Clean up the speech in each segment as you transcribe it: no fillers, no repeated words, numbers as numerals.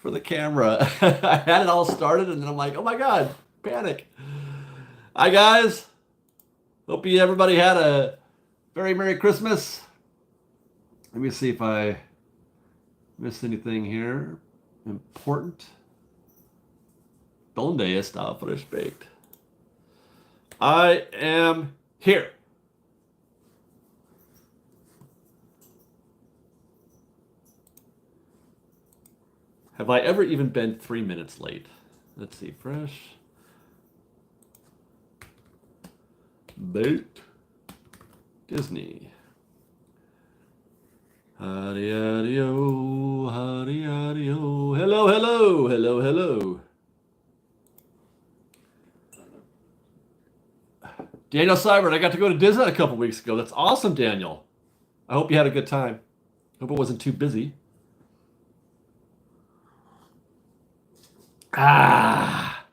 for the camera. I had it all started, and then I'm like, oh my god, panic. Hi guys. Hope everybody had a very Merry Christmas. Let me see if I missed anything here important. ¿Dónde está Fresh Baked? I am here. Have I ever even been 3 minutes late? Let's see. Fresh Baked Disney. Howdy, howdy, oh, howdy, howdy, oh. Hello, hello, hello, hello. Daniel Seibert, I got to go to Disney a couple weeks ago. That's awesome, Daniel. I hope you had a good time. Hope it wasn't too busy. Ah.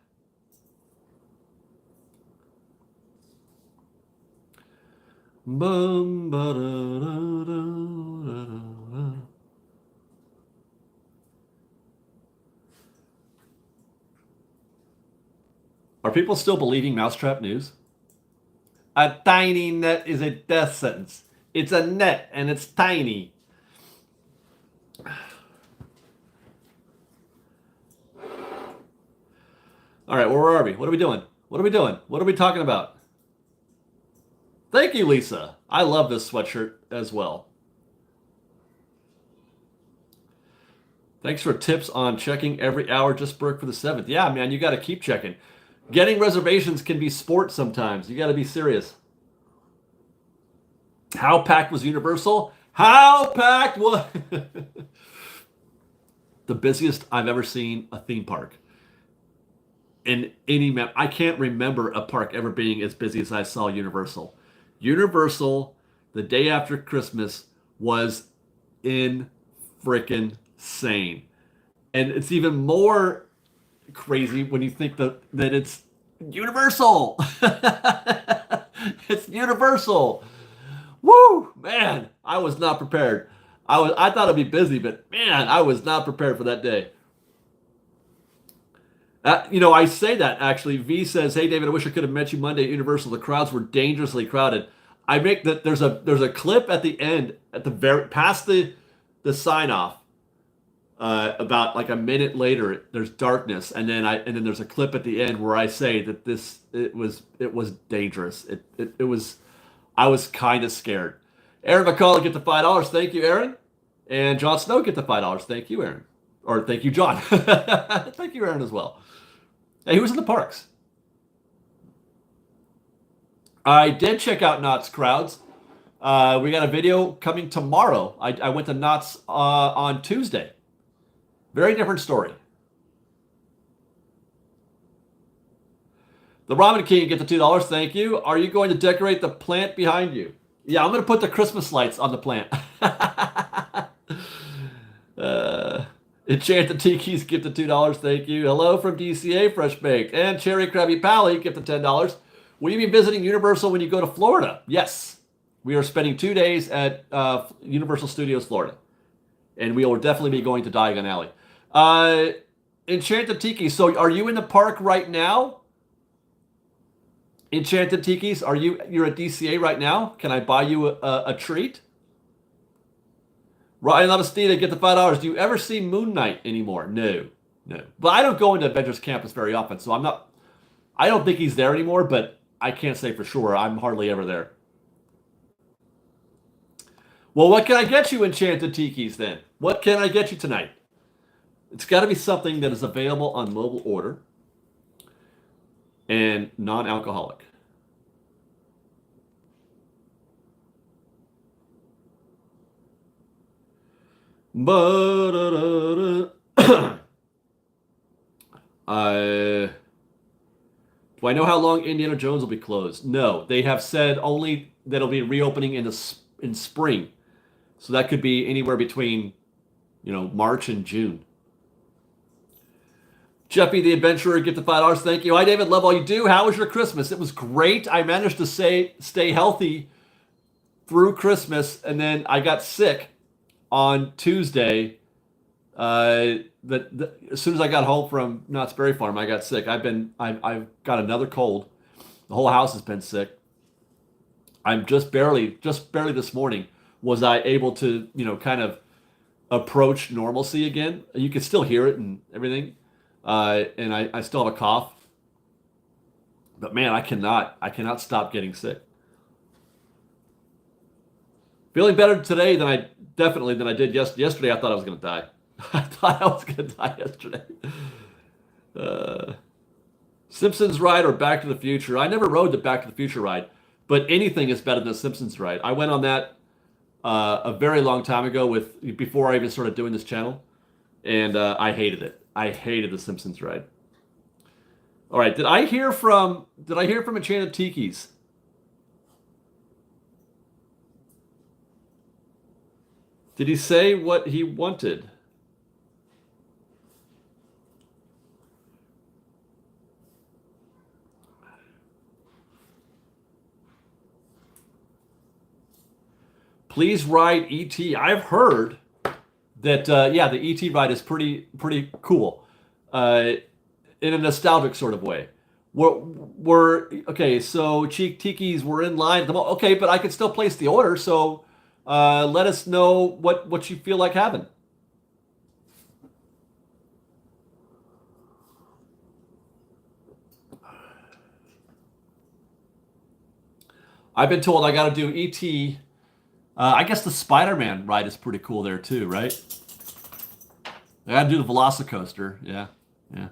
Bum, ba, da, da, da, da. Are people still believing Mousetrap news? A tiny net is a death sentence. It's a net and it's tiny. All right, where are we? What are we doing? What are we doing? What are we talking about? Thank you, Lisa. I love this sweatshirt as well. Thanks for tips on checking every hour just for the 7th. Yeah, man, you got to keep checking. Getting reservations can be sport sometimes. You got to be serious. How packed was Universal? How packed was... The busiest I've ever seen a theme park. In any map, I can't remember a park ever being as busy as I saw Universal. Universal, the day after Christmas, was in freaking sane. And it's even more crazy when you think that it's Universal. It's Universal. Woo, man, I was not prepared. I thought it'd be busy, but man, I was not prepared for that day. I say that actually. V says, "Hey David, I wish I could have met you Monday at Universal. The crowds were dangerously crowded." I make that there's a clip at the end, at the very past the sign off. About like a minute later, there's darkness, and then there's a clip at the end where I say that it was dangerous. It was. I was kind of scared. Aaron McCullough get the $5. Thank you, Aaron. And Jon Snow get the $5. Thank you, Aaron. Or thank you, John. Thank you, Aaron, as well. Hey, who's in the parks? I did check out Knott's Crowds. We got a video coming tomorrow. I went to Knott's on Tuesday. Very different story. The Ramen King get the $2. Thank you. Are you going to decorate the plant behind you? Yeah, I'm going to put the Christmas lights on the plant. Enchanted Tiki's gift of $2. Thank you. Hello from DCA Fresh Baked. And Cherry Krabby Pally gift of $10. Will you be visiting Universal when you go to Florida? Yes. We are spending 2 days at Universal Studios Florida. And we will definitely be going to Diagon Alley. Enchanted Tiki. So are you in the park right now? Enchanted Tikis, you're at DCA right now? Can I buy you a treat? Ryan Lavastida, get the $5. Do you ever see Moon Knight anymore? No. But I don't go into Avengers Campus very often, so I don't think he's there anymore, but I can't say for sure. I'm hardly ever there. Well, what can I get you, Enchanted Tikis, then? What can I get you tonight? It's got to be something that is available on mobile order and non-alcoholic. Do I know how long Indiana Jones will be closed? No, they have said only that it'll be reopening in spring, so that could be anywhere between, March and June. Jeffy the Adventurer, get the $5. Thank you. Hi, David. Love all you do. How was your Christmas? It was great. I managed to stay healthy through Christmas, and then I got sick on Tuesday. as soon as I got home from Knott's Berry Farm, I got sick. I've got another cold. The whole house has been sick. I'm just barely this morning was I able to, kind of approach normalcy again. You can still hear it and everything. And I still have a cough. But man, I cannot stop getting sick. Feeling better today than I did yesterday. I thought I was going to die. I thought I was going to die yesterday. Uh, Simpsons ride or Back to the Future? I never rode the Back to the Future ride, but anything is better than the Simpsons ride. I went on that a very long time ago before I even started doing this channel, and I hated it. I hated the Simpsons ride. All right, did I hear from Enchanted Tikis? Did he say what he wanted? Please ride ET. I've heard that yeah, the ET ride is pretty cool, uh, in a nostalgic sort of way. We're okay. So Cheek Tiki's were in line. Okay, but I can still place the order. So let us know what you feel like having. I've been told I got to do ET. I guess the Spider-Man ride is pretty cool there too, right? I got to do the Velocicoaster. Yeah, yeah.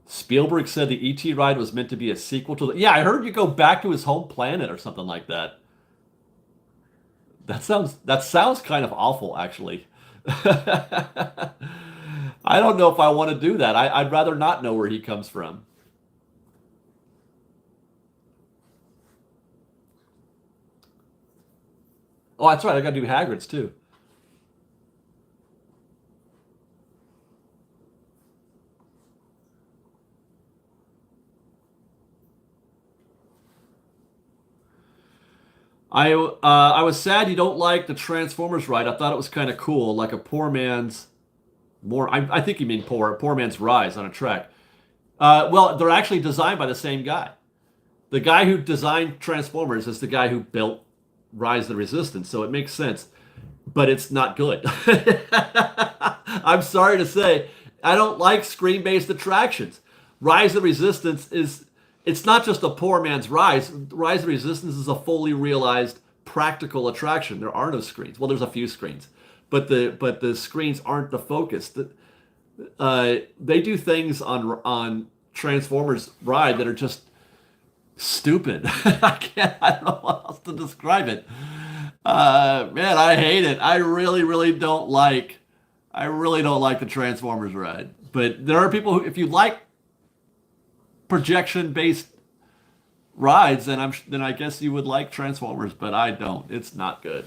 Spielberg said the ET ride was meant to be a sequel to the. Yeah, I heard you go back to his home planet or something like that. That sounds kind of awful, actually. I don't know if I want to do that. I'd rather not know where he comes from. Oh, that's right. I got to do Hagrid's too. I was sad you don't like the Transformers ride. I thought it was kind of cool, like a poor man's more. I think you mean poor man's rise on a track. Well, they're actually designed by the same guy. The guy who designed Transformers is the guy who built Rise of the Resistance, so it makes sense. But it's not good. I'm sorry to say, I don't like screen-based attractions. Rise of the Resistance is it's not just a poor man's rise. Rise of the Resistance is a fully realized practical attraction. There are no screens. Well, there's a few screens, but the screens aren't the focus. They do things on Transformers ride that are just stupid. I don't know how else to describe it. Man, I hate it. I really don't like the Transformers ride. But there are people who, if you like projection based rides, then I guess you would like Transformers, but I don't. It's not good.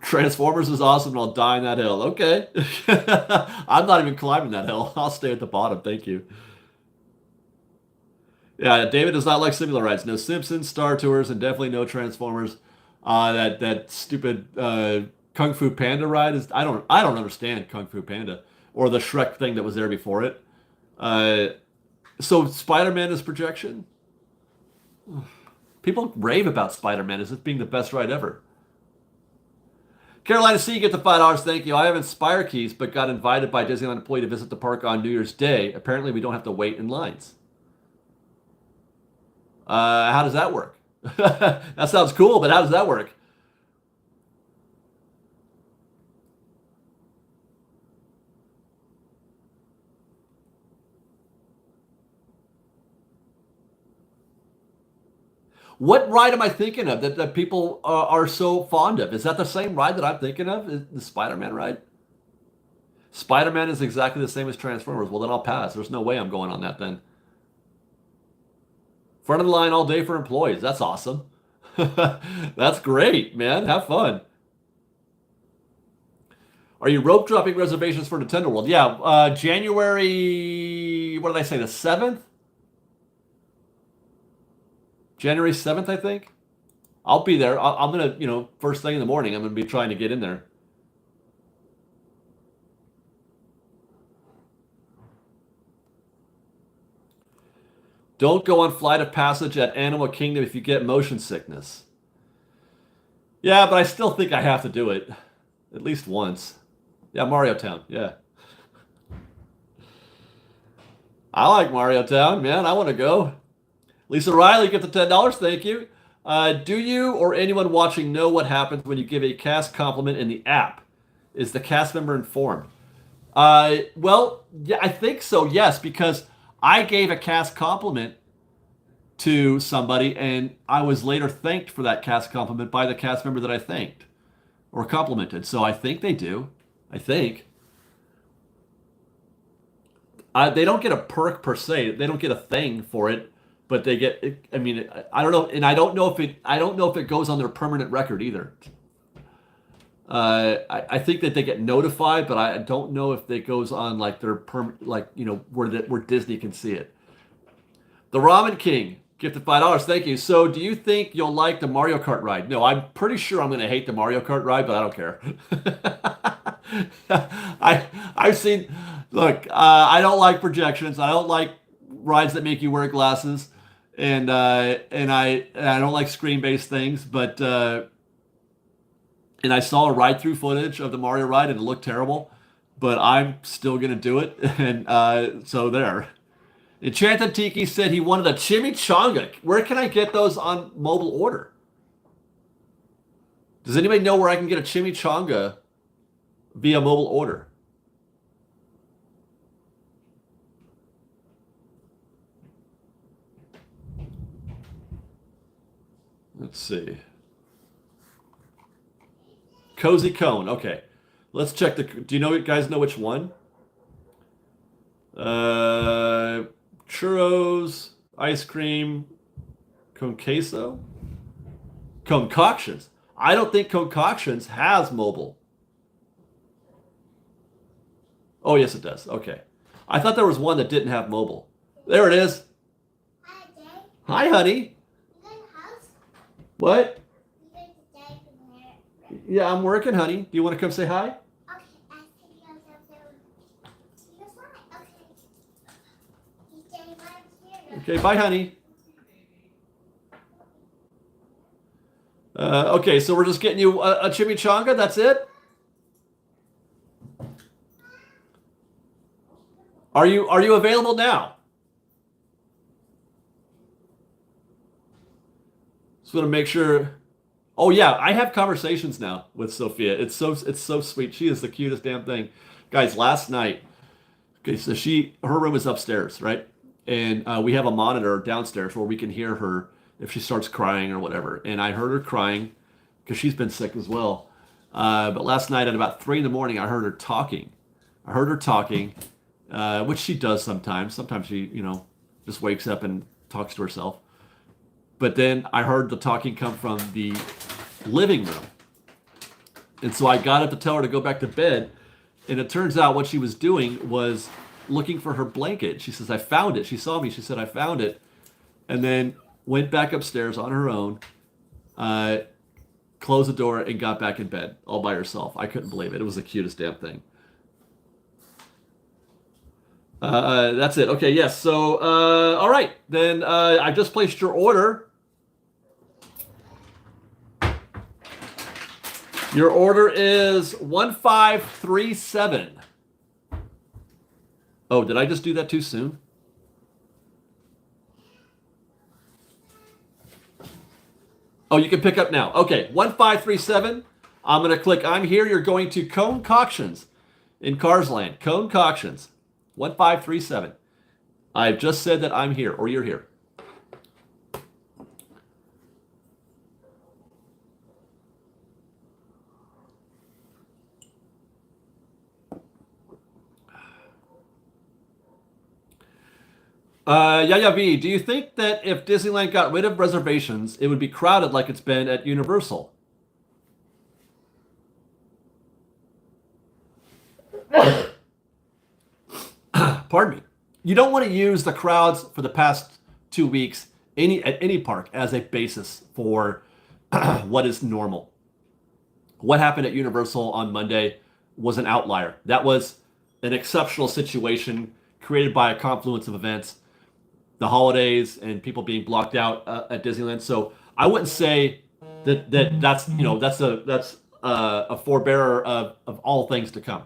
Transformers is awesome, and I'll die in that hill. Okay. I'm not even climbing that hill. I'll stay at the bottom. Thank you. Yeah, David does not like similar rides. No Simpsons, Star Tours, and definitely no Transformers. That stupid Kung Fu Panda ride is I don't understand Kung Fu Panda or the Shrek thing that was there before it. Uh, so Spider-Man is projection. People rave about Spider-Man as it being the best ride ever. Carolina C, you get the $5. Thank you. I have Inspire keys, but got invited by a Disneyland employee to visit the park on New Year's Day. Apparently, we don't have to wait in lines. How does that work? That sounds cool, but how does that work? What ride am I thinking of that people are so fond of? Is that the same ride that I'm thinking of? Is the Spider-Man ride? Spider-Man is exactly the same as Transformers. Well, then I'll pass. There's no way I'm going on that then. Front of the line all day for employees. That's awesome. That's great, man. Have fun. Are you rope dropping reservations for Nintendo World? Yeah, January, what did I say, the 7th? January 7th, I think. I'll be there. I'm going to, first thing in the morning, I'm going to be trying to get in there. Don't go on Flight of Passage at Animal Kingdom if you get motion sickness. Yeah, but I still think I have to do it. At least once. Yeah, Mario Town. Yeah. I like Mario Town, man. I want to go. Lisa Riley, get the $10. Thank you. Do you or anyone watching know what happens when you give a cast compliment in the app? Is the cast member informed? Well, yeah, I think so, yes, because I gave a cast compliment to somebody, and I was later thanked for that cast compliment by the cast member that I thanked or complimented. So I think they do. I think. They don't get a perk per se. They don't get a thing for it, but they get. I mean, I don't know, and I don't know if it. I don't know if it goes on their permanent record either. I think that they get notified, but I don't know if it goes on like their where Disney can see it. The Ramen King gifted $5. Thank you. So, do you think you'll like the Mario Kart ride? No, I'm pretty sure I'm going to hate the Mario Kart ride, but I don't care. I've seen. Look, I don't like projections. I don't like rides that make you wear glasses, and I don't like screen-based things. But and I saw a ride-through footage of the Mario ride, and it looked terrible. But I'm still gonna do it, and so there. Enchanted Tiki said he wanted a chimichanga. Where can I get those on mobile order? Does anybody know where I can get a chimichanga via mobile order? Let's see. Cozy Cone. Okay. Let's check the. Do you guys know which one? Churros, ice cream, cone queso, concoctions. I don't think concoctions has mobile. Oh, yes, it does. Okay. I thought there was one that didn't have mobile. There it is. Hi, Jay. Hi, honey. You in the house? What? You going to Jay from here? Yeah, I'm working, honey. Do you want to come say hi? Okay, I see you on your side. Okay. You stay right here. Okay, bye, honey. Okay, so we're just getting you a chimichanga. That's it. Are you available now? Just want to make sure. Oh yeah, I have conversations now with Sophia. It's so sweet. She is the cutest damn thing, guys. Last night, okay, so her room is upstairs, right? And we have a monitor downstairs where we can hear her if she starts crying or whatever. And I heard her crying because she's been sick as well. But last night at about 3 in the morning, I heard her talking. Which she does sometimes. Sometimes she, just wakes up and talks to herself. But then I heard the talking come from the living room. And so I got up to tell her to go back to bed. And it turns out what she was doing was looking for her blanket. She says, I found it. She saw me. She said, I found it. And then went back upstairs on her own, closed the door, and got back in bed all by herself. I couldn't believe it. It was the cutest damn thing. That's it. Okay, yes. So, all right. Then I just placed your order. Your order is 1537. Oh, did I just do that too soon? Oh, you can pick up now. Okay, 1537. I'm going to click I'm here. You're going to Concoctions in Cars Land. Concoctions. 1537. I've just said that I'm here, or you're here. Yaya V, do you think that if Disneyland got rid of reservations, it would be crowded like it's been at Universal? pardon me, you don't want to use the crowds for the past 2 weeks at any park as a basis for what is normal. What happened at Universal on Monday was an outlier. That was an exceptional situation created by a confluence of events, the holidays and people being blocked out at Disneyland. So I wouldn't say that's a forebearer of all things to come.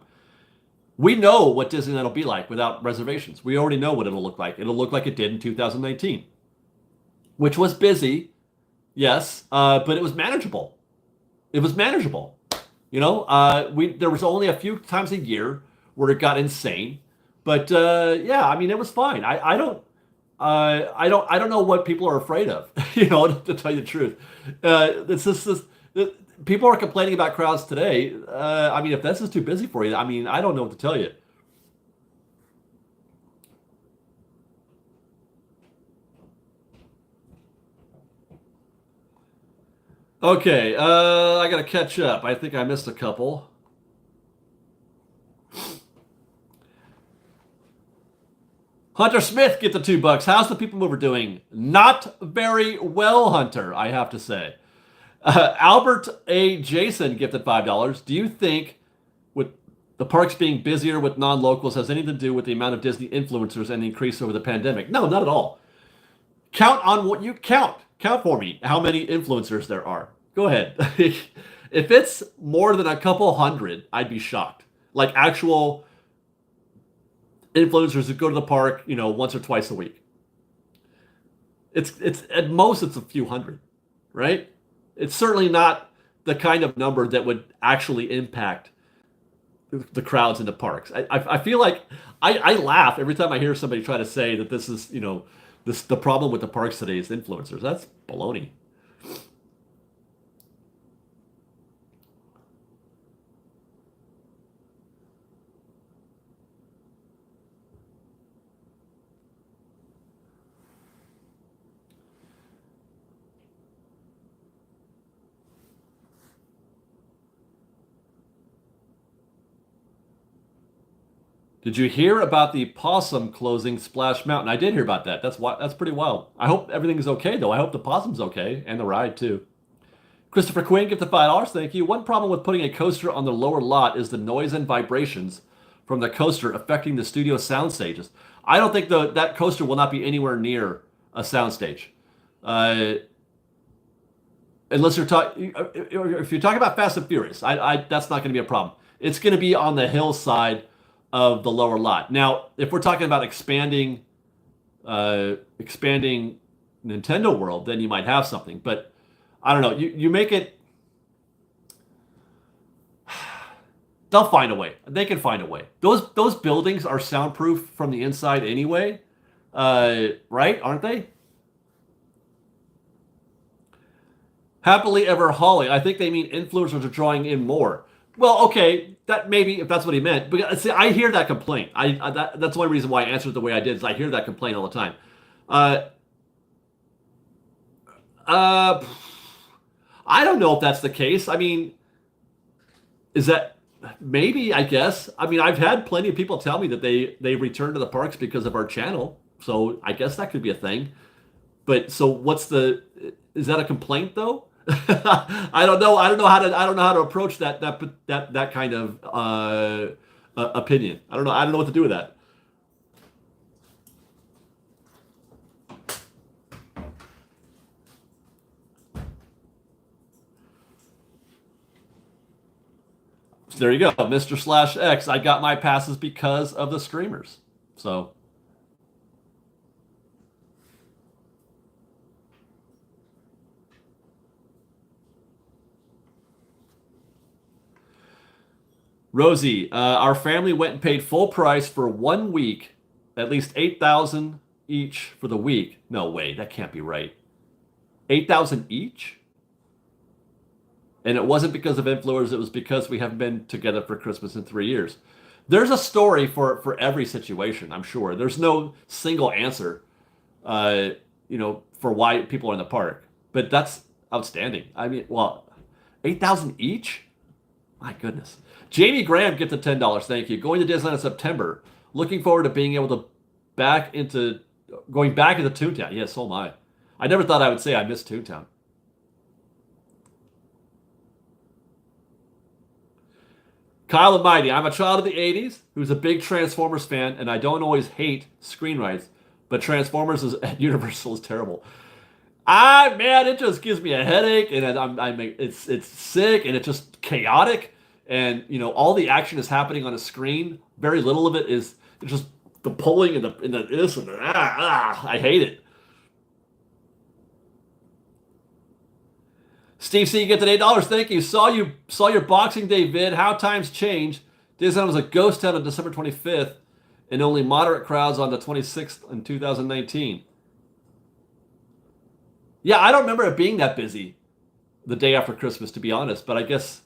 We know what Disneyland will be like without reservations. We already know what it'll look like. It'll look like it did in 2019, which was busy, yes, but it was manageable. It was manageable. There was only a few times a year where it got insane, but yeah, I mean, it was fine. I don't know what people are afraid of. To tell you the truth, it's just this. People are complaining about crowds today. I mean, if this is too busy for you, I mean, I don't know what to tell you. Okay, I gotta catch up. I think I missed a couple. Hunter Smith get the $2. How's the People Mover doing? Not very well, Hunter, I have to say. Albert A. Jason gifted $5. Do you think with the parks being busier with non-locals has anything to do with the amount of Disney influencers and the increase over the pandemic? No, not at all. Count on what you count. Count for me how many influencers there are. Go ahead. If it's more than a couple hundred, I'd be shocked. Like actual influencers who go to the park, once or twice a week. It's at most it's a few hundred, right? It's certainly not the kind of number that would actually impact the crowds in the parks. I feel like I laugh every time I hear somebody try to say that this is, the problem with the parks today is influencers. That's baloney. Did you hear about the possum closing Splash Mountain? I did hear about that. That's pretty wild. I hope everything's okay though. I hope the possum's okay and the ride too. Christopher Quinn, give the $5. Thank you. One problem with putting a coaster on the lower lot is the noise and vibrations from the coaster affecting the studio sound stages. I don't think that coaster will not be anywhere near a soundstage. Unless if you're talking about Fast and Furious, that's not going to be a problem. It's going to be on the hillside of the lower lot. Now, if we're talking about expanding Nintendo World, then you might have something. But I don't know. You make it. They'll find a way. They can find a way. Those buildings are soundproof from the inside anyway, right? Aren't they? Happily Ever Holly. I think they mean influencers are drawing in more. Well, okay, that maybe if that's what he meant. But see, I hear that complaint. That's the only reason why I answered the way I did. Is I hear that complaint all the time. I don't know if that's the case. I mean, is that maybe? I guess. I mean, I've had plenty of people tell me that they return to the parks because of our channel. So I guess that could be a thing. But so is that a complaint though? I don't know. I don't know how to approach that kind of opinion. I don't know. I don't know what to do with that. So there you go, Mr. /X. I got my passes because of the streamers. So. Rosie, our family went and paid full price for 1 week, at least $8,000 each for the week. No way, that can't be right. $8,000 each? And it wasn't because of influencers, it was because we haven't been together for Christmas in 3 years. There's a story for every situation, I'm sure. There's no single answer, for why people are in the park. But that's outstanding. I mean, well, $8,000 each? My goodness. Jamie Graham gets the $10. Thank you. Going to Disneyland in September. Looking forward to being able to going back into Toontown. Yes, so am I. I never thought I would say I miss Toontown. Kyle and Mighty, I'm a child of the 80s who's a big Transformers fan, and I don't always hate screen rides, but Transformers at Universal is terrible. Man, it just gives me a headache, and it's sick, and it's just chaotic, and all the action is happening on a screen. Very little of it is just the pulling and the this and I hate it. Steve C, you get that $8. Thank you. Saw your Boxing Day vid. How times change. Disneyland was a ghost town on December 25th, and only moderate crowds on the 26th in 2019. Yeah, I don't remember it being that busy the day after Christmas, to be honest. But I guess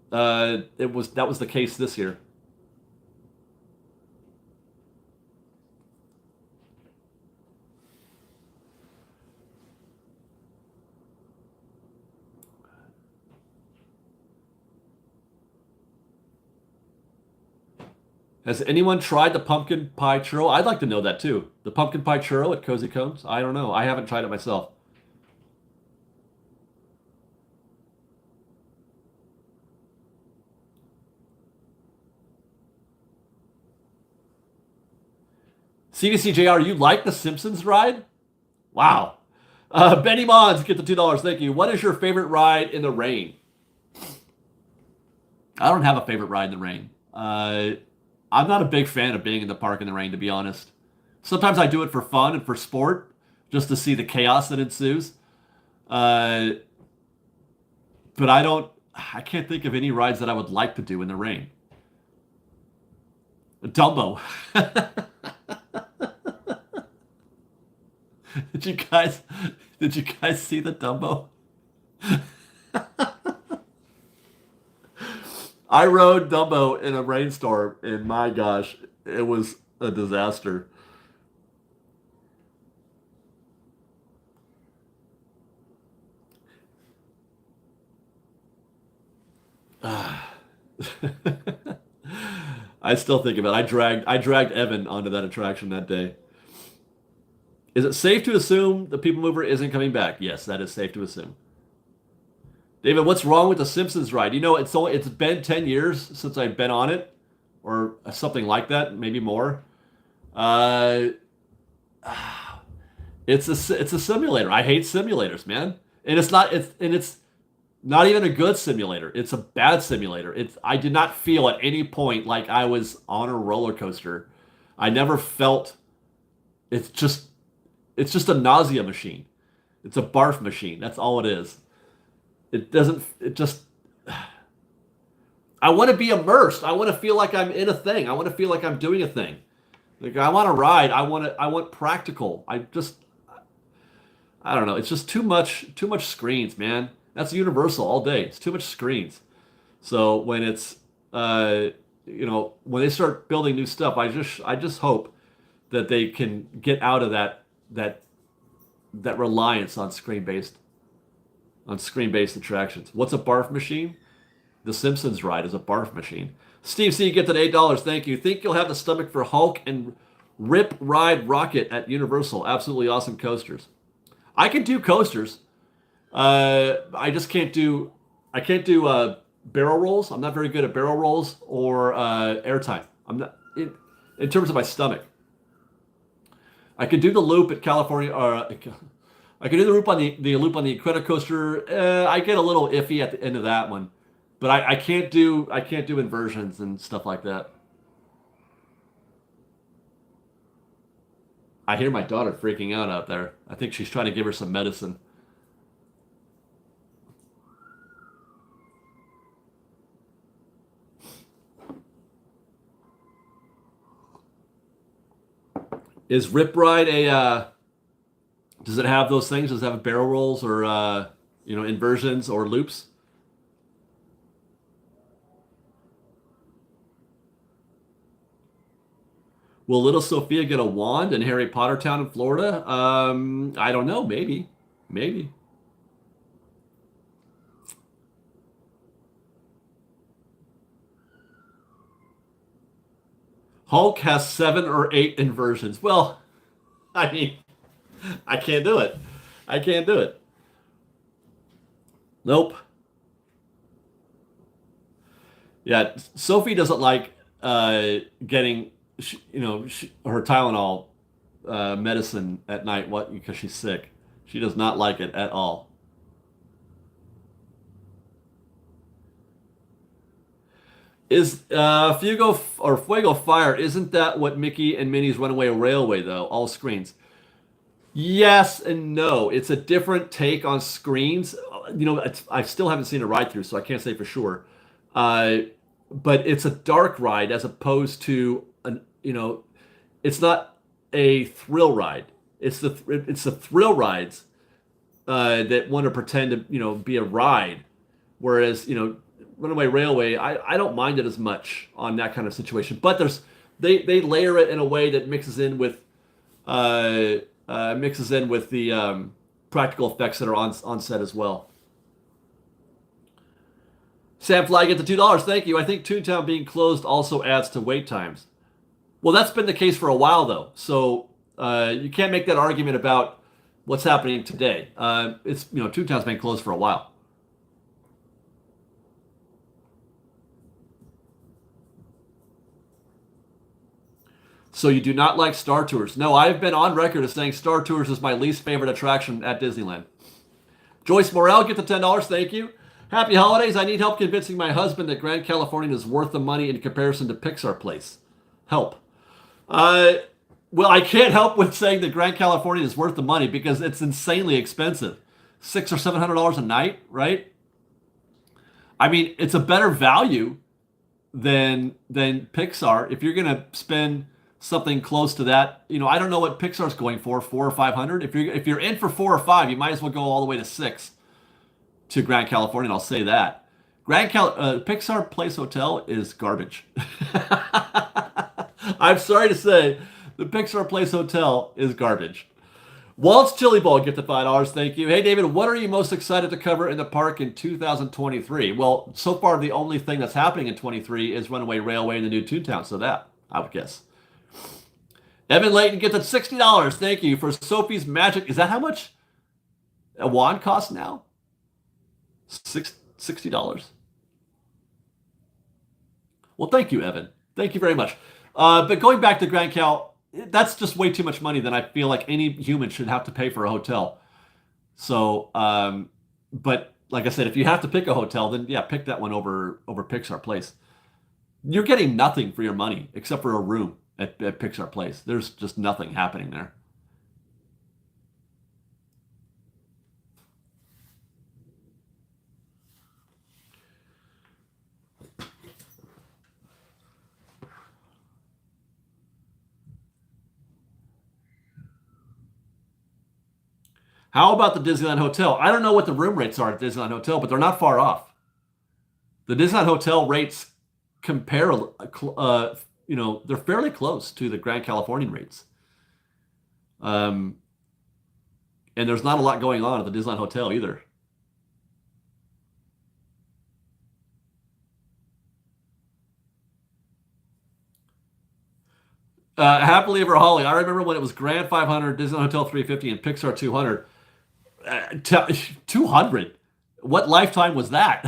that was the case this year. Has anyone tried the pumpkin pie churro? I'd like to know that too. The pumpkin pie churro at Cozy Cones? I don't know. I haven't tried it myself. CDCJR, you like the Simpsons ride? Wow. Benny Mons, get the $2. Thank you. What is your favorite ride in the rain? I don't have a favorite ride in the rain. I'm not a big fan of being in the park in the rain, to be honest. Sometimes I do it for fun and for sport, just to see the chaos that ensues. But I can't think of any rides that I would like to do in the rain. Dumbo. Did you guys see the Dumbo? I rode Dumbo in a rainstorm, and my gosh, it was a disaster. I still think of it. I dragged Evan onto that attraction that day. Is it safe to assume the People Mover isn't coming back? Yes, that is safe to assume. David, what's wrong with the Simpsons ride? It's been 10 years since I've been on it, or something like that, maybe more. Uh, it's a simulator. I hate simulators, man. And it's not even a good simulator. It's a bad simulator. I did not feel at any point like I was on a roller coaster. I never felt. It's just a nausea machine. It's a barf machine. That's all it is. I want to be immersed. I want to feel like I'm in a thing. I want to feel like I'm doing a thing. Like, I want to ride. I want practical. I don't know. It's just too much screens, man. That's Universal all day. It's too much screens. So when when they start building new stuff, I just hope that they can get out of that reliance on screen-based attractions. What's a barf machine? The Simpsons ride is a barf machine. Steve C, you get that $8. Thank you. Think you'll have the stomach for Hulk and Rip Ride Rocket at Universal? Absolutely awesome coasters. I can do coasters. I just can't do. I can't do barrel rolls. I'm not very good at barrel rolls or airtime. I'm not in terms of my stomach. I could do the loop at California. I could do the loop on the loop on the Incredicoaster. I get a little iffy at the end of that one, but I can't do inversions and stuff like that. I hear my daughter freaking out there. I think she's trying to give her some medicine. Is Rip Ride does it have those things? Does it have barrel rolls or inversions or loops? Will little Sophia get a wand in Harry Potter Town in Florida? I don't know. Maybe. Maybe. Hulk has 7 or 8 inversions. Well, I mean, I can't do it. I can't do it. Nope. Yeah, Sophie doesn't like getting, her Tylenol medicine at night. What? Because she's sick. She does not like it at all. Is Fuego Fire? Isn't that what Mickey and Minnie's Runaway Railway though? All screens. Yes and no. It's a different take on screens. I still haven't seen a ride through, so I can't say for sure. Uh, but it's a dark ride as opposed to it's not a thrill ride. It's the thrill rides that want to pretend to be a ride, whereas Runaway Railway, I don't mind it as much on that kind of situation. But they layer it in a way that mixes in with the practical effects that are on set as well. Sam Fly get the $2. Thank you. I think Toontown being closed also adds to wait times. Well, that's been the case for a while though, so you can't make that argument about what's happening today. It's Toontown's been closed for a while. So you do not like Star Tours? No, I've been on record as saying Star Tours is my least favorite attraction at Disneyland. Joyce Morel, get the $10. Thank you. Happy holidays. I need help convincing my husband that Grand Californian is worth the money in comparison to Pixar Place. Help. Well, I can't help with saying that Grand Californian is worth the money because it's insanely expensive. $600 or $700 a night, right? I mean, it's a better value than Pixar. If you're gonna spend something close to that, I don't know what Pixar's going for, 400 or 500. If you're in for 4 or 5, you might as well go all the way to 6 to Grand Californian. I'll say that. Pixar Place Hotel is garbage. I'm sorry to say, the Pixar Place Hotel is garbage. Walt's Chili Bowl, get the $5. Thank you. Hey, David, what are you most excited to cover in the park in 2023? Well, so far, the only thing that's happening in 23 is Runaway Railway and the new Toontown. So that, I would guess. Evan Layton gets the $60. Thank you for Sophie's Magic. Is that how much a wand costs now? $60. Well, thank you, Evan. Thank you very much. But going back to Grand Cal, that's just way too much money than I feel like any human should have to pay for a hotel. So, but like I said, if you have to pick a hotel, then yeah, pick that one over Pixar Place. You're getting nothing for your money except for a room at Pixar Place. There's just nothing happening there. How about the Disneyland Hotel? I don't know what the room rates are at Disneyland Hotel, but they're not far off. The Disneyland Hotel rates compare, they're fairly close to the Grand Californian rates. And there's not a lot going on at the Disneyland Hotel either. Happily Ever Holly. I remember when it was Grand 500, Disneyland Hotel 350, and Pixar 200. 200? What lifetime was that?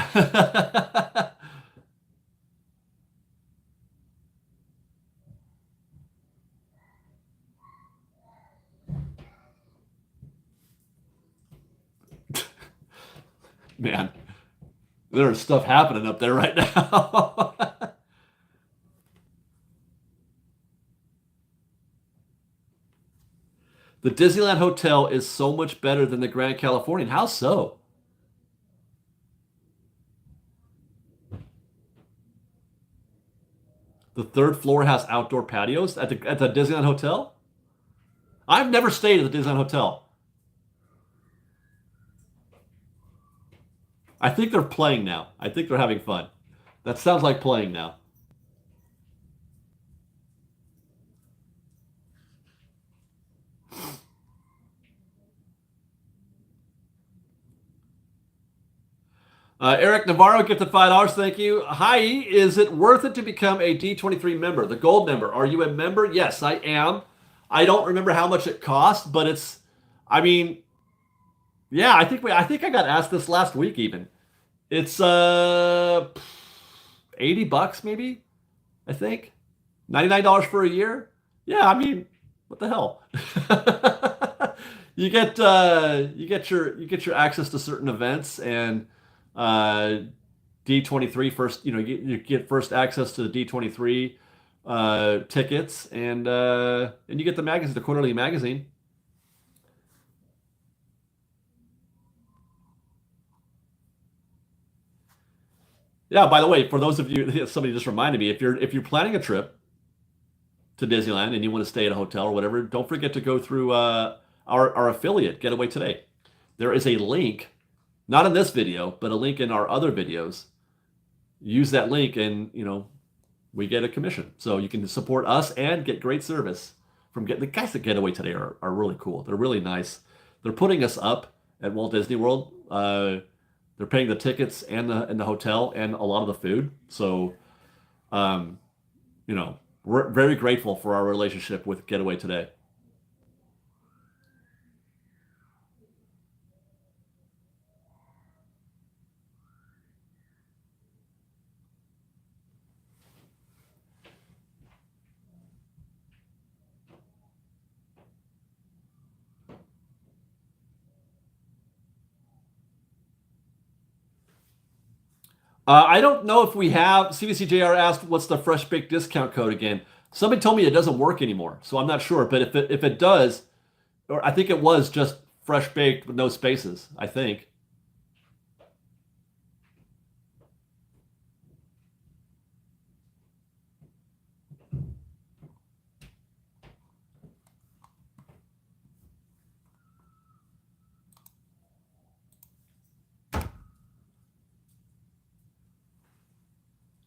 Man, there's stuff happening up there right now. The Disneyland Hotel is so much better than the Grand Californian. How so? The third floor has outdoor patios at the Disneyland Hotel? I've never stayed at the Disneyland Hotel. I think they're playing now. I think they're having fun. That sounds like playing now. Eric Navarro gifted $5. Thank you. Hi, is it worth it to become a D23 member, the gold member? Are you a member? Yes, I am. I don't remember how much it costs, but it's, I mean, yeah, I think I got asked this last week even. It's $80 maybe, I think. $99 for a year? Yeah, I mean, what the hell? You get your access to certain events and uh D23 first, you get first access to the D23 tickets and you get the magazine, the quarterly magazine. Yeah, by the way, for those of you, somebody just reminded me, if you're planning a trip to Disneyland and you want to stay at a hotel or whatever, don't forget to go through our affiliate, Getaway Today. There is a link, not in this video, but a link in our other videos. Use that link and, we get a commission. So you can support us and get great service from the guys at Getaway Today are really cool. They're really nice. They're putting us up at Walt Disney World. They're paying the tickets and the hotel and a lot of the food. So, um, we're very grateful for our relationship with Getaway Today. I don't know if we have. CVCJR asked, "What's the Fresh Baked discount code again?" Somebody told me it doesn't work anymore, so I'm not sure. But if it does, or I think it was just Fresh Baked with no spaces. I think.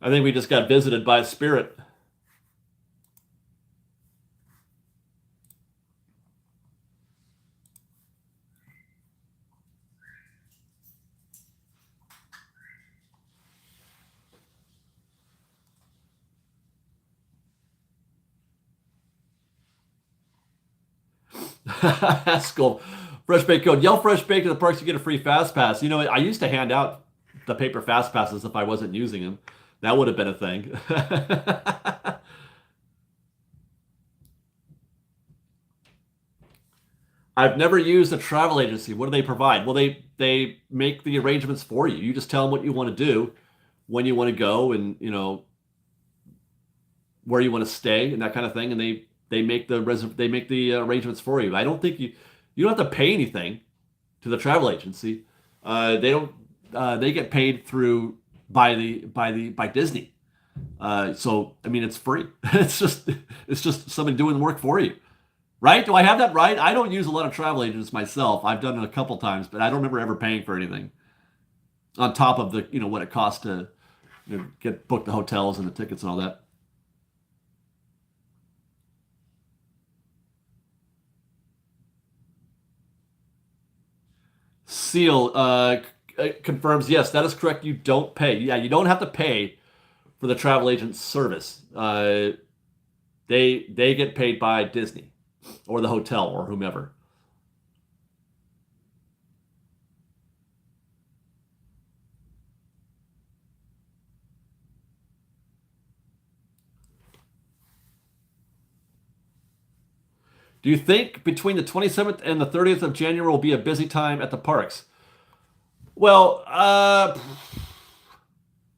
I think we just got visited by a spirit. Haskell, Fresh Baked code. Yell Fresh Baked at the parks, you get a free Fast Pass. I used to hand out the paper Fast Passes if I wasn't using them. That would have been a thing. I've never used a travel agency. What do they provide? Well, they make the arrangements for you. You just tell them what you want to do, when you want to go, and where you want to stay and that kind of thing, and they make the arrangements for you. I don't think you don't have to pay anything to the travel agency. They don't. They get paid through by Disney. So I mean, it's free. It's just somebody doing the work for you, right? Do I have that right? I don't use a lot of travel agents myself. I've done it a couple times, but I don't remember ever paying for anything on top of the what it costs to get book the hotels and the tickets and all that. Seal confirms, yes, that is correct. You don't pay. Yeah, you don't have to pay for the travel agent service. They get paid by Disney or the hotel or whomever. Do you think between the 27th and the 30th of January will be a busy time at the parks? Well,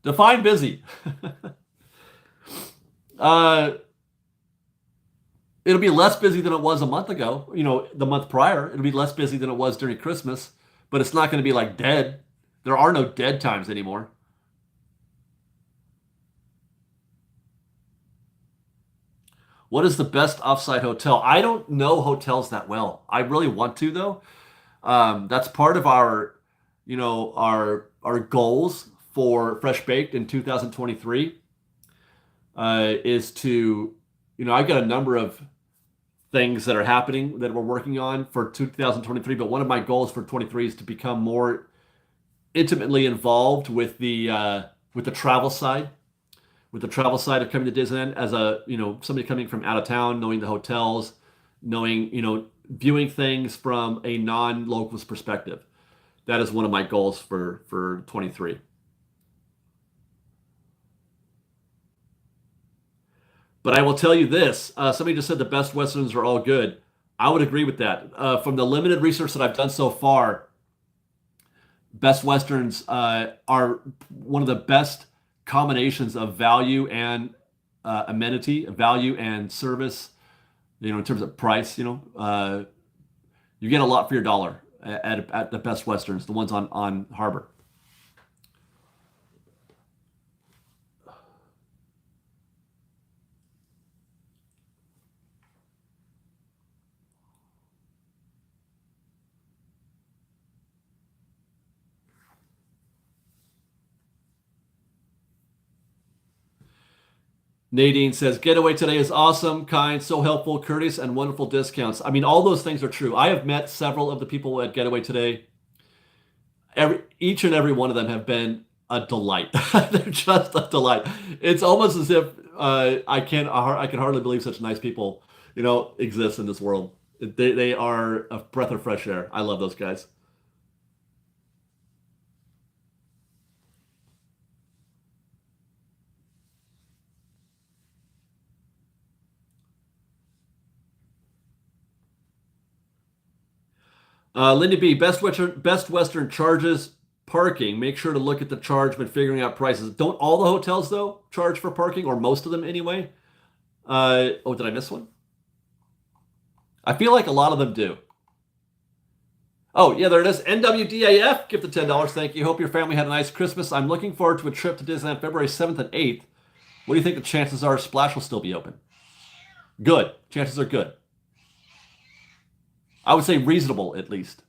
define busy. uh, it'll be less busy than it was a month ago. The month prior, it'll be less busy than it was during Christmas, but it's not going to be like dead. There are no dead times anymore. What is the best offsite hotel? I don't know hotels that well. I really want to though. That's part of our goals for Fresh Baked in 2023 is to, I've got a number of things that are happening that we're working on for 2023, but one of my goals for 23 is to become more intimately involved with the travel side, with the travel side of coming to Disneyland as a, somebody coming from out of town, knowing the hotels, knowing, viewing things from a non-local's perspective. That is one of my goals for 23. But I will tell you this: somebody just said the best westerns are all good. I would agree with that. From the limited research that I've done so far, best westerns are one of the best combinations of value and amenity, value and service. In terms of price, you get a lot for your dollar at the best westerns, the ones on Harbor. Nadine says, Getaway today is awesome, kind, so helpful, courteous, and wonderful discounts. I mean, all those things are true. I have met several of the people at Getaway today. Each and every one of them have been a delight. They're just a delight. It's almost as if I can hardly believe such nice people, exist in this world. They are a breath of fresh air. I love those guys. Lindy B, best Western charges parking. Make sure to look at the charge when figuring out prices. Don't all the hotels though charge for parking, or most of them anyway? Oh, did I miss one? I feel like a lot of them do. Oh, yeah, there it is. NWDAF, gift of $10. Thank you. Hope your family had a nice Christmas. I'm looking forward to a trip to Disneyland February 7th and 8th. What do you think the chances are Splash will still be open? Good. Chances are good. I would say reasonable at least.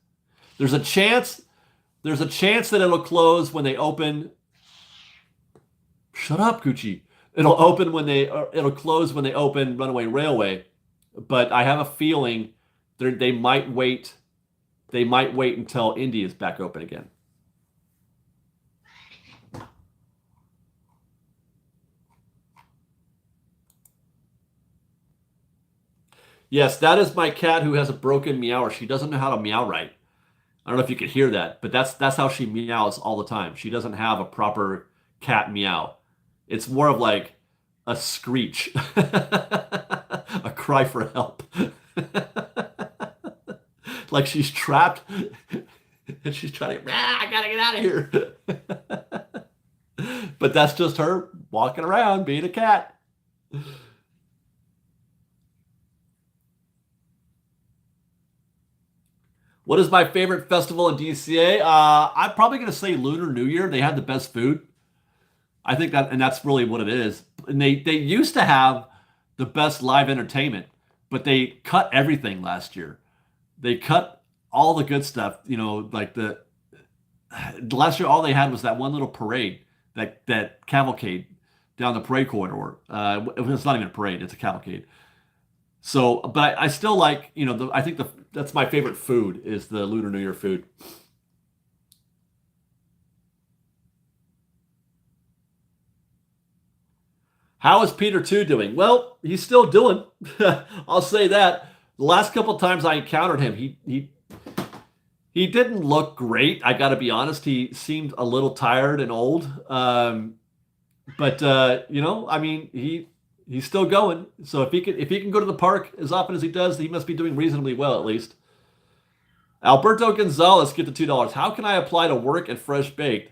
There's a chance that it'll close when they open. Shut up, Gucci. It'll close when they open Runaway Railway, but I have a feeling they might wait. They might wait until Indy is back open again. Yes, that is my cat who has a broken meower. She doesn't know how to meow right. I don't know if you could hear that, but that's how she meows all the time. She doesn't have a proper cat meow. It's more of like a screech, a cry for help. Like she's trapped and she's trying to, I gotta get out of here. But that's just her walking around being a cat. What is my favorite festival in DCA? I'm probably going to say Lunar New Year. They have the best food. I think that's really what it is. And they used to have the best live entertainment, but they cut everything last year. They cut all the good stuff. Like the last year, all they had was that one little parade, that cavalcade down the parade corridor. It's not even a parade; it's a cavalcade. So, but I still like, I think that's my favorite food is the Lunar New Year food. How is Peter 2 doing? Well, he's still doing. I'll say that. The last couple times I encountered him, he didn't look great. I got to be honest. He seemed a little tired and old. But I mean, he's still going. So if he can go to the park as often as he does, he must be doing reasonably well at least. Alberto Gonzalez, get the $2. How can I apply to work at Fresh Baked?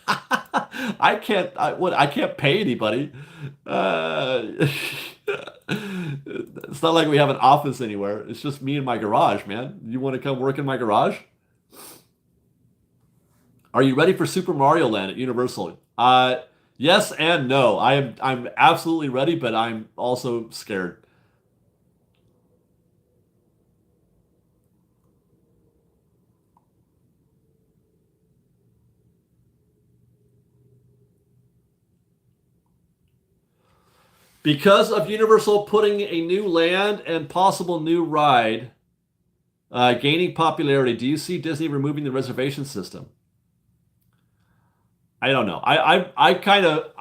I can't pay anybody. It's not like we have an office anywhere. It's just me in my garage, man. You want to come work in my garage? Are you ready for Super Mario Land at Universal? Yes and no. I'm absolutely ready, but I'm also scared. Because of Universal putting a new land and possible new ride Gaining popularity. Do you see Disney removing the reservation system? I don't know. I kind of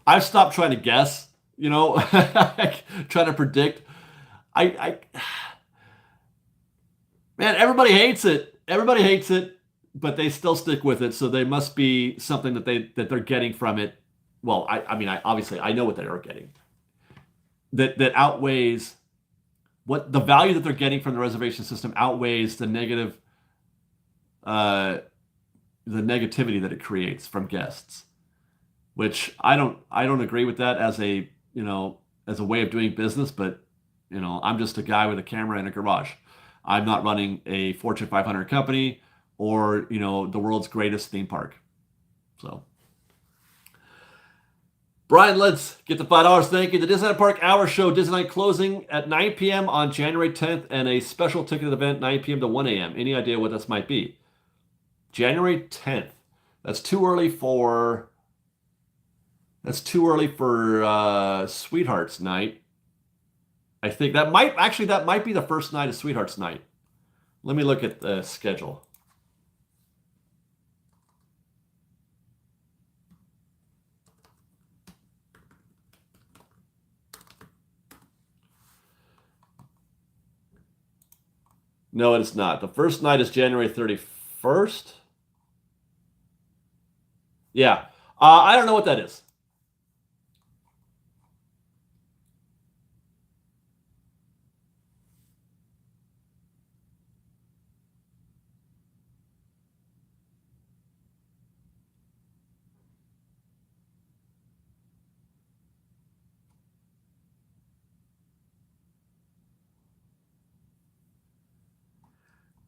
I've stopped trying to guess. You know, trying to predict. I man, everybody hates it. Everybody hates it, but they still stick with it. So they must be something that they're getting from it. Well, I mean, I obviously I know what they are getting. That outweighs what the value that they're getting from the reservation system outweighs uh, the negativity that it creates from guests. Which I don't agree with that as a as a way of doing business. But I'm just a guy with a camera in a garage. I'm not running a Fortune 500 company or the world's greatest theme park. So. Brian, let's get the $5. Thank you. The Disneyland Park Hour Show, Disneyland closing at 9 p.m. on January 10th, and a special ticketed event 9 p.m. to 1 a.m. Any idea what this might be? January 10th. That's too early for. That's too early for Sweethearts Night. I think that might be the first night of Sweethearts Night. Let me look at the schedule. No, it is not. The first night is January 31st. Yeah. I don't know what that is.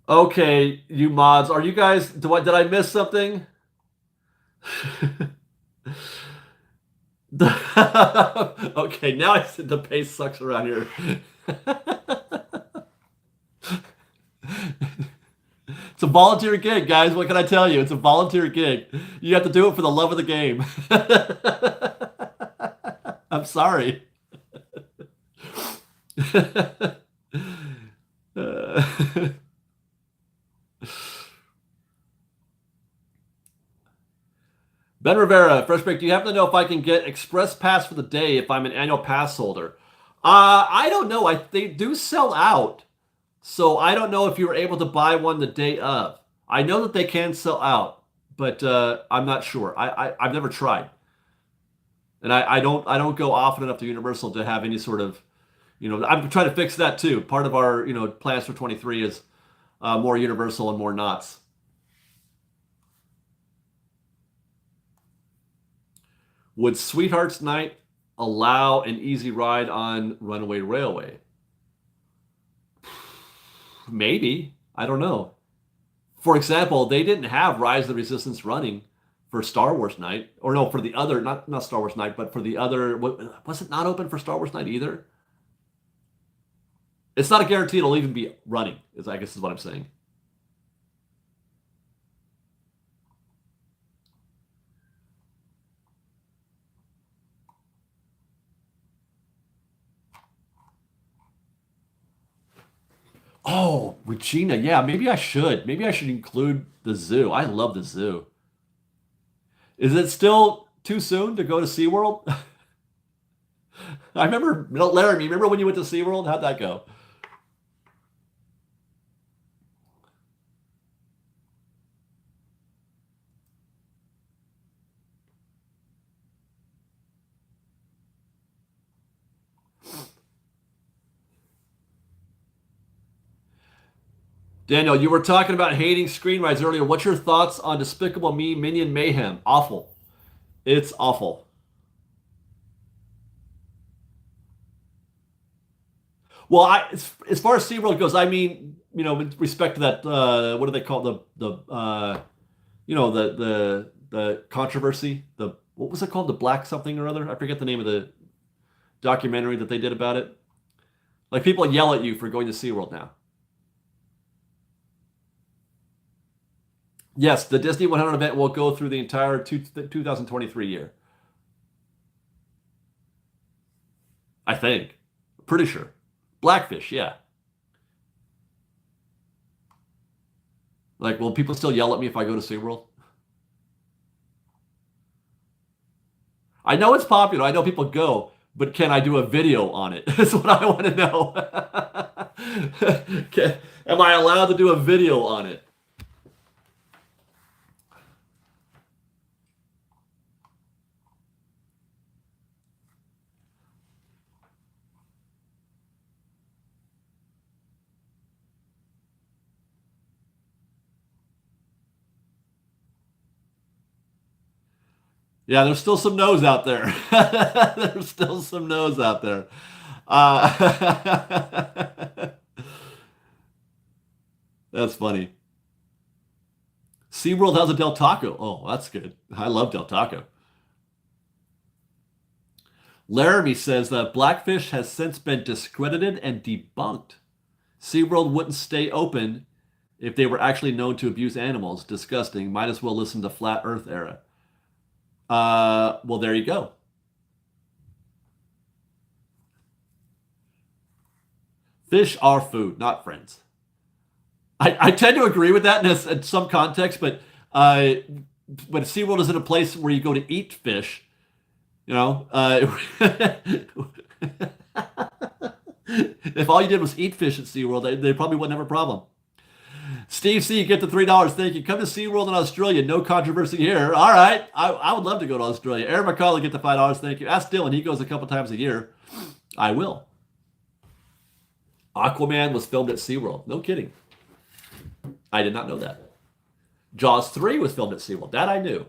Okay, you mods, are you guys? Did I miss something? Okay, now I said the pace sucks around here. It's a volunteer gig, guys. What can I tell you? It's a volunteer gig. You have to do it for the love of the game. I'm sorry. Ben Rivera, Fresh Break, do you happen to know if I can get Express Pass for the day if I'm an annual pass holder? I don't know. They do sell out. So I don't know if you were able to buy one the day of. I know that they can sell out, but I'm not sure. I've never tried. And I don't go often enough to Universal to have any sort of, I'm trying to fix that too. Part of our, plans for 23 is more Universal and more Knott's. Would Sweethearts Night allow an easy ride on Runaway Railway? Maybe. I don't know. For example, they didn't have Rise of the Resistance running for Star Wars Night. Or no, for the other, not Star Wars Night, but for the other, was it not open for Star Wars Night either? It's not a guarantee it'll even be running, I guess is what I'm saying. Oh, Regina. Yeah, maybe I should. Maybe I should include the zoo. I love the zoo. Is it still too soon to go to SeaWorld? I remember, Laramie, remember when you went to SeaWorld? How'd that go? Daniel, you were talking about hating screen rides earlier. What's your thoughts on Despicable Me Minion Mayhem? Awful. It's awful. Well, as far as SeaWorld goes, I mean, with respect to that, what do they call the controversy? What was it called? The Black something or other? I forget the name of the documentary that they did about it. Like people yell at you for going to SeaWorld now. Yes, the Disney 100 event will go through the entire 2023 year. I think. Pretty sure. Blackfish, yeah. Like, will people still yell at me if I go to SeaWorld? I know it's popular. I know people go, but can I do a video on it? That's what I want to know. Am I allowed to do a video on it? Yeah, there's still some no's out there. There's still some no's out there. Uh, that's funny. SeaWorld has a Del Taco. Oh, that's good. I love Del Taco. Laramie says that Blackfish has since been discredited and debunked. SeaWorld wouldn't stay open if they were actually known to abuse animals. Disgusting. Might as well listen to Flat Earth Era. Well, there you go. Fish are food, not friends. I tend to agree with that in some context, but SeaWorld isn't a place where you go to eat fish. You know, if all you did was eat fish at SeaWorld, they probably wouldn't have a problem. Steve C, get the $3. Thank you. Come to SeaWorld in Australia. No controversy here. All right. I would love to go to Australia. Aaron McCauley, get the $5. Thank you. Ask Dylan. He goes a couple times a year. I will. Aquaman was filmed at SeaWorld. No kidding. I did not know that. Jaws 3 was filmed at SeaWorld. That I knew.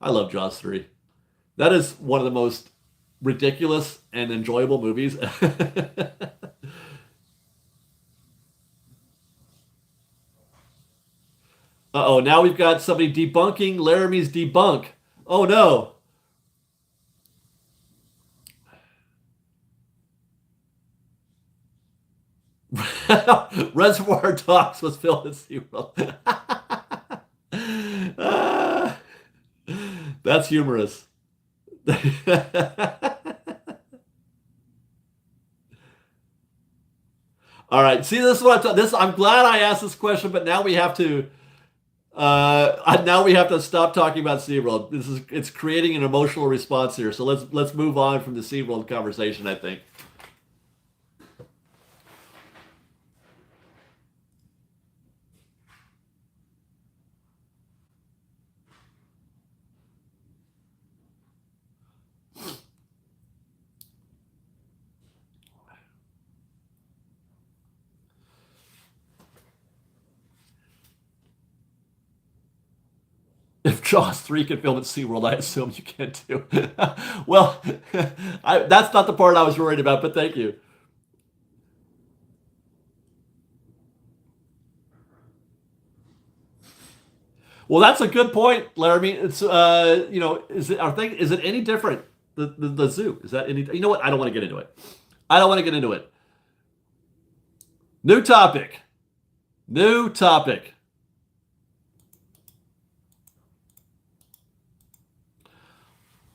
I love Jaws 3. That is one of the most ridiculous and enjoyable movies. Uh-oh, now we've got somebody debunking Laramie's debunk. Oh no. Reservoir Dogs was filmed at SeaWorld. Ah, that's humorous. All right. See, this is what I'm glad I asked this question, but now we have to now we have to stop talking about SeaWorld. It's creating an emotional response here. So let's move on from the SeaWorld conversation, I think. If Jaws 3 can film at SeaWorld, I assume you can too. Well, that's not the part I was worried about, but thank you. Well, that's a good point, Laramie. It's is it any different? The zoo, is that any? You know what? I don't want to get into it. I don't want to get into it. New topic. New topic.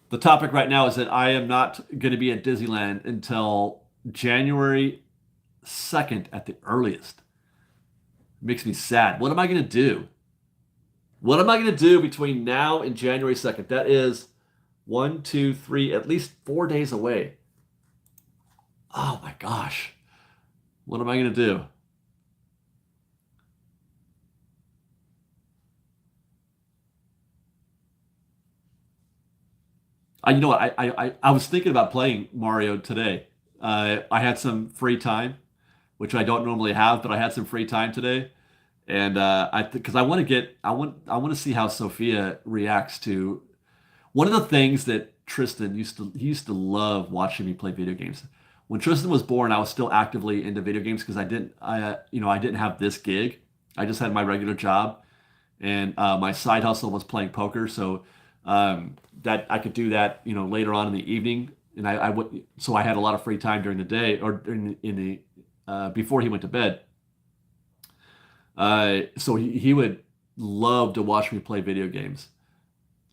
The topic right now is that I am not going to be at Disneyland until January 2nd at the earliest. It makes me sad. What am I going to do? What am I going to do between now and January 2nd? That is 1, 2, 3, at least 4 days away. Oh my gosh. What am I going to do? You know what? I was thinking about playing Mario today. I had some free time, which I don't normally have, but I had some free time today, and because I want to see how Sophia reacts to one of the things that Tristan used to love watching me play video games. When Tristan was born, I was still actively into video games because I didn't have this gig. I just had my regular job, and my side hustle was playing poker. So that I could do that, later on in the evening, and I would. So I had a lot of free time during the day or in the before he went to bed. So he would love to watch me play video games.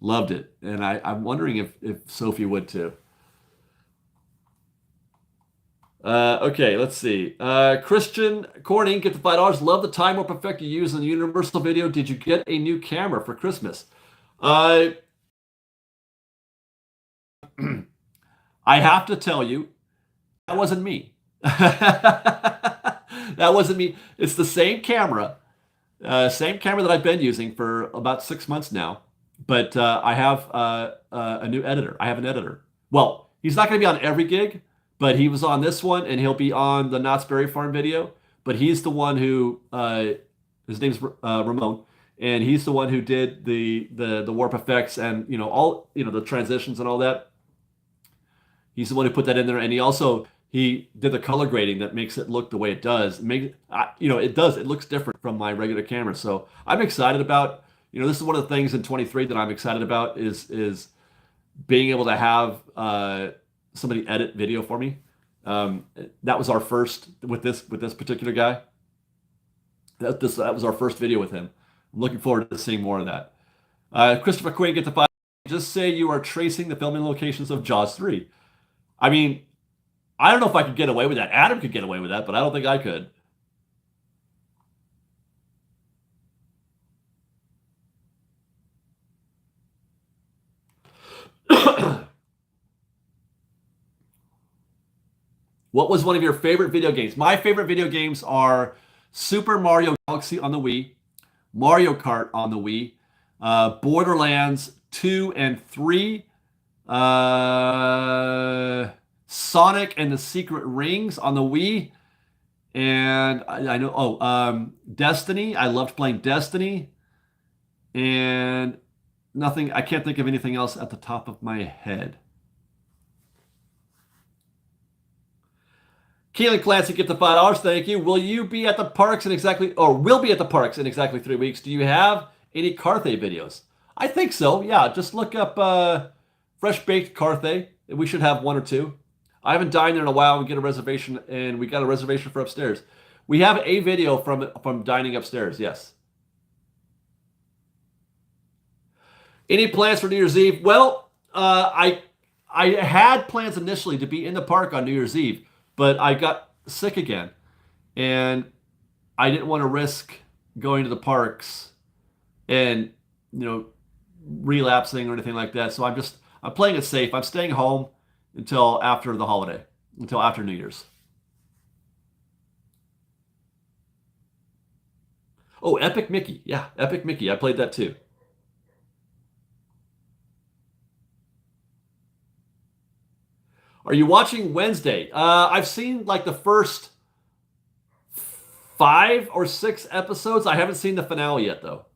Loved it, and I'm wondering if Sophie would too. Okay, let's see. Christian Corning, get the $5. Love the time warp effect you use in the Universal video. Did you get a new camera for Christmas? Uh, I have to tell you, that wasn't me. That wasn't me. It's the same camera that I've been using for about 6 months now. But I have a new editor. I have an editor. Well, he's not going to be on every gig, but he was on this one, and he'll be on the Knott's Berry Farm video. But he's the one who his name's Ramon, and he's the one who did the warp effects and all the transitions and all that. He's the one who put that in there, and he did the color grading that makes it look the way it does. It does. It looks different from my regular camera. So I'm excited about. This is one of the things in 23 that I'm excited about is being able to have somebody edit video for me. That was our first with this particular guy. That was our first video with him. I'm looking forward to seeing more of that. Christopher Quinn, get the 5. Just say you are tracing the filming locations of Jaws 3. I mean, I don't know if I could get away with that. Adam could get away with that, but I don't think I could. What was one of your favorite video games? My favorite video games are Super Mario Galaxy on the Wii, Mario Kart on the Wii, Borderlands 2 and 3, Sonic and the Secret Rings on the Wii, and I know, Destiny. I loved playing Destiny, and nothing. I can't think of anything else at the top of my head. Keelan Clancy, get the $5. Thank you. Will you be at the parks in exactly, or will be at the parks in exactly 3 weeks? Do you have any Carthay videos? I think so. Yeah, just look up Fresh Baked Carthay. We should have one or two. I haven't dined there in a while. We get a reservation, and we got a reservation for upstairs. We have a video from dining upstairs. Yes. Any plans for New Year's Eve? Well, I had plans initially to be in the park on New Year's Eve, but I got sick again, and I didn't want to risk going to the parks and relapsing or anything like that. So I'm playing it safe. I'm staying home until after the holiday, until after New Year's. Oh, Epic Mickey. Yeah, Epic Mickey. I played that too. Are you watching Wednesday? I've seen like the first 5 or 6 episodes. I haven't seen the finale yet, though.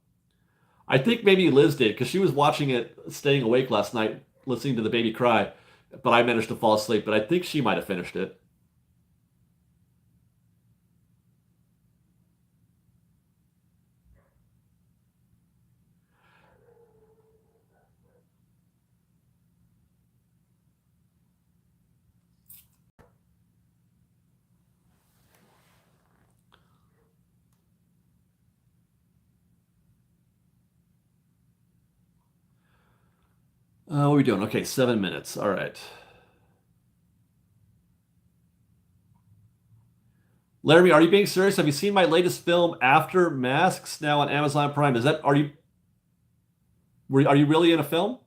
I think maybe Liz did because she was watching it, staying awake last night, listening to the baby cry. But I managed to fall asleep. But I think she might have finished it. What are we doing? Okay, 7 minutes. All right. Laramie, are you being serious? Have you seen my latest film, After Masks, now on Amazon Prime? Are you really in a film?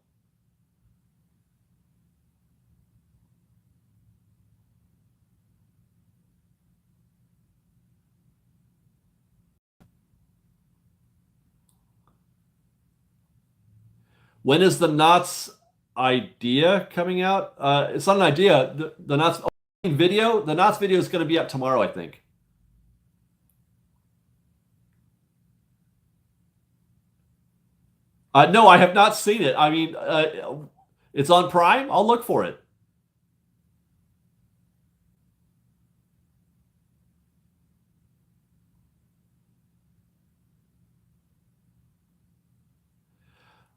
When is the Knott's idea coming out? It's not an idea. The Knott's video. The Knott's video is going to be up tomorrow, I think. No, I have not seen it. I mean, it's on Prime. I'll look for it.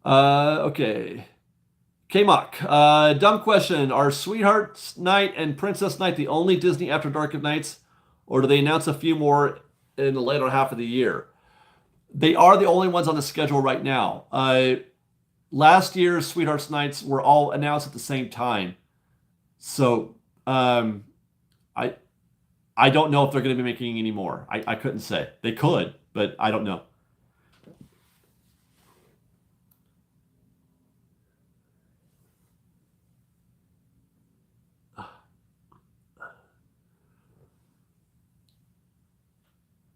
Okay. K-Mock. Dumb question. Are Sweetheart's Night and Princess Night the only Disney After Dark nights, or do they announce a few more in the later half of the year? They are the only ones on the schedule right now. Last year's Sweetheart's Nights were all announced at the same time. So I I I don't know if they're going to be making any more. I couldn't say. They could, but I don't know.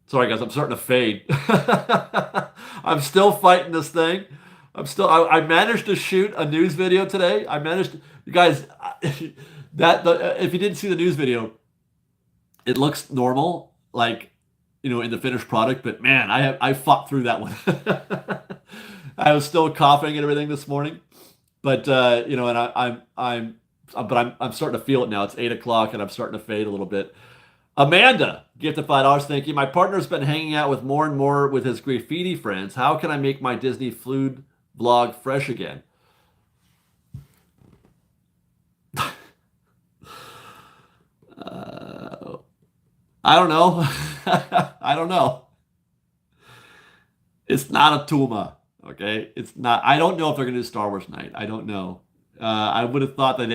Sorry, guys, I'm starting to fade. I'm still fighting this thing. I managed to shoot a news video today. You guys, if you didn't see the news video, it looks normal, like, in the finished product, but man, I fought through that one. I was still coughing and everything this morning, but and I'm starting to feel it now. It's 8 o'clock and I'm starting to fade a little bit. Amanda, gifted $5. Thank you. My partner's been hanging out with more and more with his graffiti friends. How can I make my Disney food vlog fresh again? I don't know. I don't know. It's not a Tuma, okay? It's not. I don't know if they're going to do Star Wars night. I don't know. I would have thought that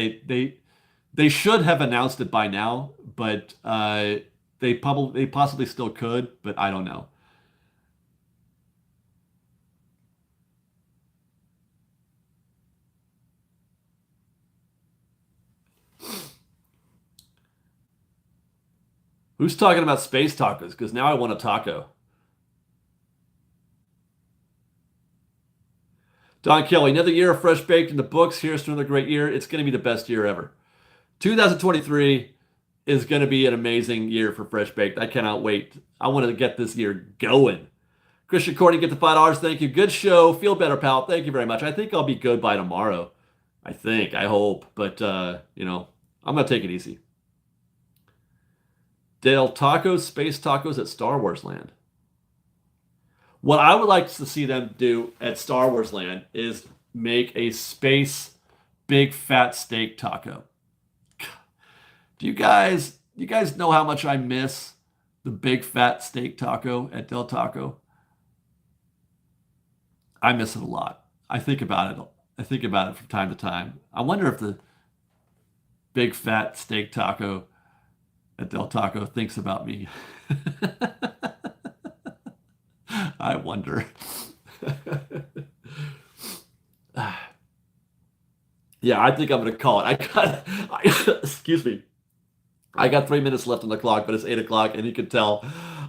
they should have announced it by now, but they possibly still could, but I don't know. Who's talking about space tacos? Because now I want a taco. Don Kelly, another year of Fresh Baked in the books. Here's to another great year. It's going to be the best year ever. 2023 is going to be an amazing year for Fresh Baked. I cannot wait. I want to get this year going. Christian Courtney, get the $5. Thank you. Good show. Feel better, pal. Thank you very much. I think I'll be good by tomorrow. I think. I hope. But, I'm going to take it easy. Del Tacos, Space Tacos at Star Wars Land. What I would like to see them do at Star Wars Land is make a space big fat steak taco. Do you guys know how much I miss the big fat steak taco at Del Taco? I miss it a lot. I think about it. I think about it from time to time. I wonder if the big fat steak taco at Del Taco thinks about me. I wonder. Yeah, I think I'm going to call it. Excuse me. I got 3 minutes left on the clock, but it's 8 o'clock, and you can tell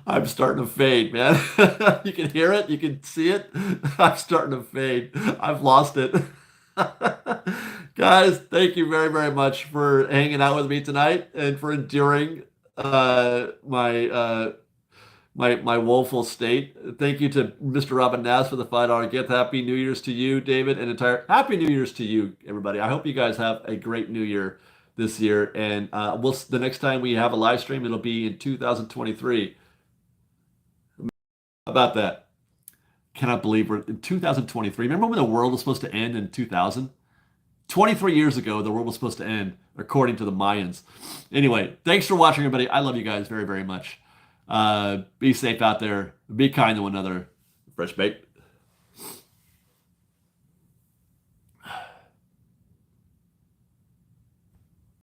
I'm starting to fade, man. You can hear it. You can see it. I'm starting to fade. I've lost it. Guys, thank you very, very much for hanging out with me tonight and for enduring my woeful state. Thank you to Mr. Robin Nass for the $5 gift. Happy New Year's to you, David, and Happy New Year's to you, everybody. I hope you guys have a great New Year this year, and the next time we have a live stream, it'll be in 2023. How about that? Cannot believe we're in 2023. Remember when the world was supposed to end in 2000? 23 years ago, the world was supposed to end, according to the Mayans. Anyway, thanks for watching, everybody. I love you guys very, very much. Be safe out there. Be kind to one another. Fresh Baked.